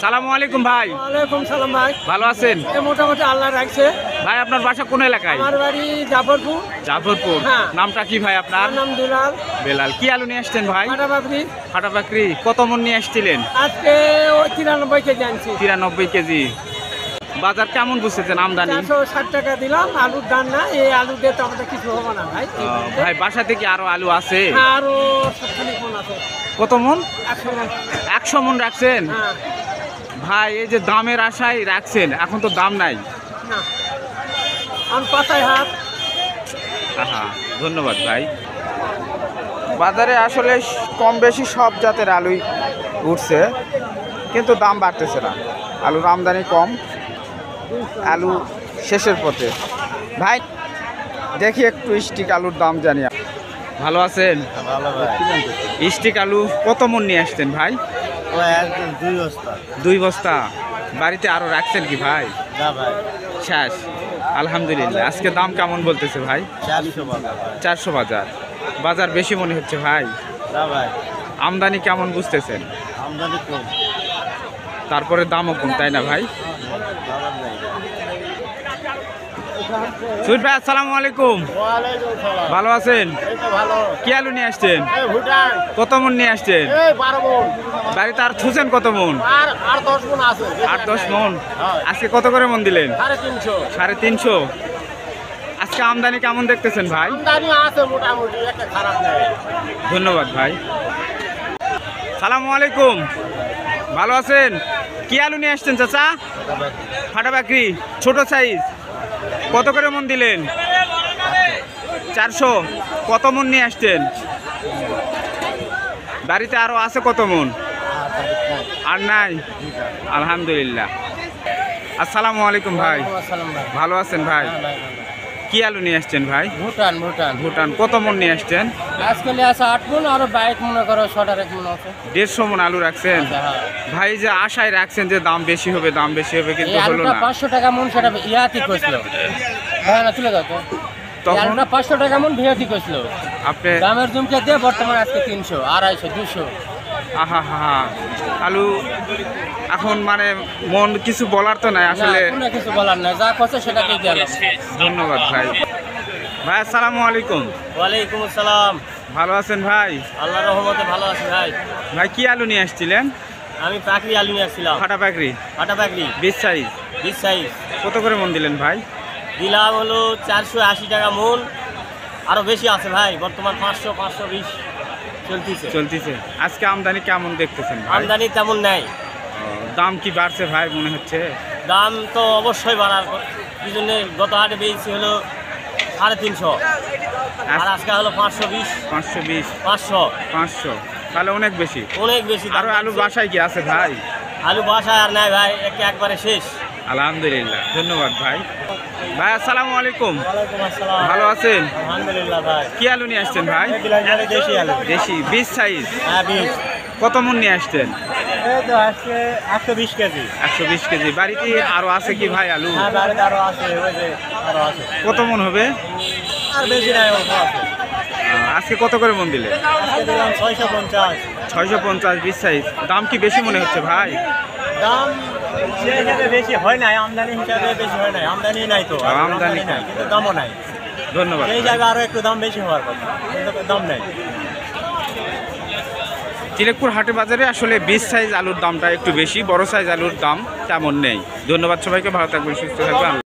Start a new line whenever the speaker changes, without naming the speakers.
সালামু আলাইকুম ভাই।
ওয়ালাইকুম সালাম ভাই।
ভালো আছেন?
মোটামুটি আল্লাহ রাখছে।
ভাই আপনার বাসা কোন এলাকায়?
আমার বাড়ি জাফরপুর।
জাফরপুর।
হ্যাঁ।
নামটা কি ভাই আপনার?
নাম দুলাল।
বেলাল। কি আলু নিয়ে আসছেন ভাই?
ফাটাবাকরি।
ফাটাবাকরি কত মন নিয়ে আসছিলেন?
আজকে 93 কেজি আনছি।
93 কেজি। বাজার কেমন বুঝতেছেন আমদানি?
460 টাকা দিলাম। আলুর দাম না, এই আলু দিয়ে তো আমাদের কিছু হবে না ভাই।
ভাই বাসা থেকে আরো আলু আছে?
আরো 70 মণ আছে।
কত মন?
100 মণ।
100 মন রাখছেন?
হ্যাঁ।
ভাই এই যে দামের আশায় রাখছেন, এখন তো দাম নাই।
না, আমি পাতায় হাত।
আহা, ধন্যবাদ ভাই। বাজারে আসলে কম বেশি সব জাতের আলুই উঠছে, কিন্তু দাম বাড়তেছে না। আলুর আমদানি কম, আলু শেষের পথে। ভাই দেখি একটু স্টিক আলুর দাম জানি। ভালো আছেন?
ভালো ভাই।
স্টিক আলু কত মন নিয়ে আসছেন ভাই?
একদম 2 বস্তা।
2 বস্তা। বাড়িতে আরো রাখছেন কি ভাই?
না ভাই,
শেষ। আলহামদুলিল্লাহ। আজকে দাম কেমন বলতেছে ভাই?
400 টাকা ভাই।
400 বাজার। বাজার বেশি মনে হচ্ছে ভাই।
না ভাই,
আমদানি কেমন বুঝতেছেন?
আমদানি কম।
তারপরে দামও কম, তাই না ভাই?
বাজার নাই।
সুইট ভাই আসসালামু আলাইকুম।
ওয়ালাইকুম সালাম।
ভালো আছেন?
এই তো ভালো।
কি আলু নিয়ে আসছেন?
এই ভুটান।
কত মন নিয়ে আসছেন?
এই 12 মণ।
বাড়িতে আর থুছেন কত মন?
আর 10 মণ আছে।
8-10 মন।
হ্যাঁ।
আজকে কত করে মন দিলেন?
350।
350। আজকে আমদানি কেমন দেখতেছেন ভাই?
আমদানি আছে মোটামুটি, একটা খারাপ নেই।
ধন্যবাদ ভাই। সালামু আলাইকুম। ভালো আছেন? কি আলু নিয়ে আসছেন চাচা? ফাটাবাকরি ছোট সাইজ। কত করে মন দিলেন? 400। কত মন নিয়ে আসছেন? বাড়িতে আরো আছে কত মন? আর নাই? আলহামদুলিল্লাহ। আসসালামু আলাইকুম ভাই।
আসসালাম ভাই।
ভালো আছেন ভাই? কি আলু নিয়ে আসছেন ভাই?
ভুটান ভুটান।
ভুটান। কত মন নিয়ে আসছেন?
আজকে আছে 8 মণ, আর বাইক মনে করো 100 মণ আছে।
150 মন আলু রাখছেন ভাই? যে আশায় রাখছেন যে দাম বেশি হবে, দাম বেশি হবে, কিন্তু হলো না।
500 টাকা মণ, সেটা ইয়াতি কইছিল। হ্যাঁ না, তুলে দাও তো।
তখন
500 টাকা মণ ভিয়াতি কইছিল।
আপনি
দামের জুমকে দিয়ে বর্তমানে আজকে 300, 250, 200।
আহা হা হা। আলু এখন মানে মন কিছু বলার তো নাই আসলে।
কোনো কিছু বলার নাই, যা করছে সেটাকেই গেলাম।
ধন্যবাদ ভাই। ভাই আসসালামু আলাইকুম।
ওয়ালাইকুম আসসালাম।
ভালো আছেন ভাই?
আল্লাহর রহমতে ভালো আছি ভাই।
ভাই কি আলু নিয়ে আসছিলেন?
আমি পাকড়ি আলু নিয়ে আসছিলাম।
ফাটাবাকরি
ফাটা পাকড়ি
20 সাইজ।
20 সাইজ।
কত করে মন দিলেন ভাই?
দিলাম হলো 480 টাকা মণ। আরো বেশি আছে ভাই, বর্তমান 500, 520
চলতেছে। আজকে আমদানি কেমন দেখতেছেন ভাই?
আমদানি তেমন নেই।
দাম কি বাড়ছে ভাই মনে হচ্ছে?
দাম তো অবশ্যই বাড়ার, এই জন্য গত হাটে পেয়েছি হলো 350, আর আজকে হলো 520।
520।
500
তাহলে অনেক বেশি।
অনেক বেশি দাম
আরো আলু
বাড়ছে।
বাসায় কি আছে ভাই?
আলু বাসায় আর নাই ভাই, একবারে শেষ।
আলহামদুলিল্লাহ। ধন্যবাদ ভাই। ভাই আসসালামু আলাইকুম।
ওয়ালাইকুম আসসালাম।
ভালো আছেন?
আলহামদুলিল্লাহ ভাই।
কি আলু নিয়ে আসছেন ভাই?
দেশি আলু।
দেশি 20 সাইজ।
হ্যাঁ 20।
কত মন নিয়ে আসছেন?
এই তো আজকে 120 কেজি।
120 কেজি। বাড়িতে আরো আছে কি ভাই আলু?
হ্যাঁ বাড়িতে আরো আছে, ওই যে আরো আছে।
কত মন হবে?
আর বেশি নাই, অল্প আছে।
আজকে কত করে মন দিলে?
আজকে দিলাম 650।
650 20 সাইজ। দাম কি বেশি মনে হচ্ছে ভাই?
দাম সেই হিসাবে বেশি হয় নাই, আমদানি হিসাবে বেশি হয় নাই। আমদানি নাই তো,
আমদানি
নাই, কিন্তু দামও নাই।
ধন্যবাদ
এই
ভাই।
জায়গায় আরো একটু দাম বেশি হওয়ার কথা, কিন্তু দাম নাই।
চিলেকপুর হাটে বাজারে আসলে 20 সাইজ আলুর দামটা একটু বেশি, বড় সাইজ আলুর দাম তেমন নেই। ধন্যবাদ সবাইকে। ভালো থাকবেন, সুস্থ থাকবেন।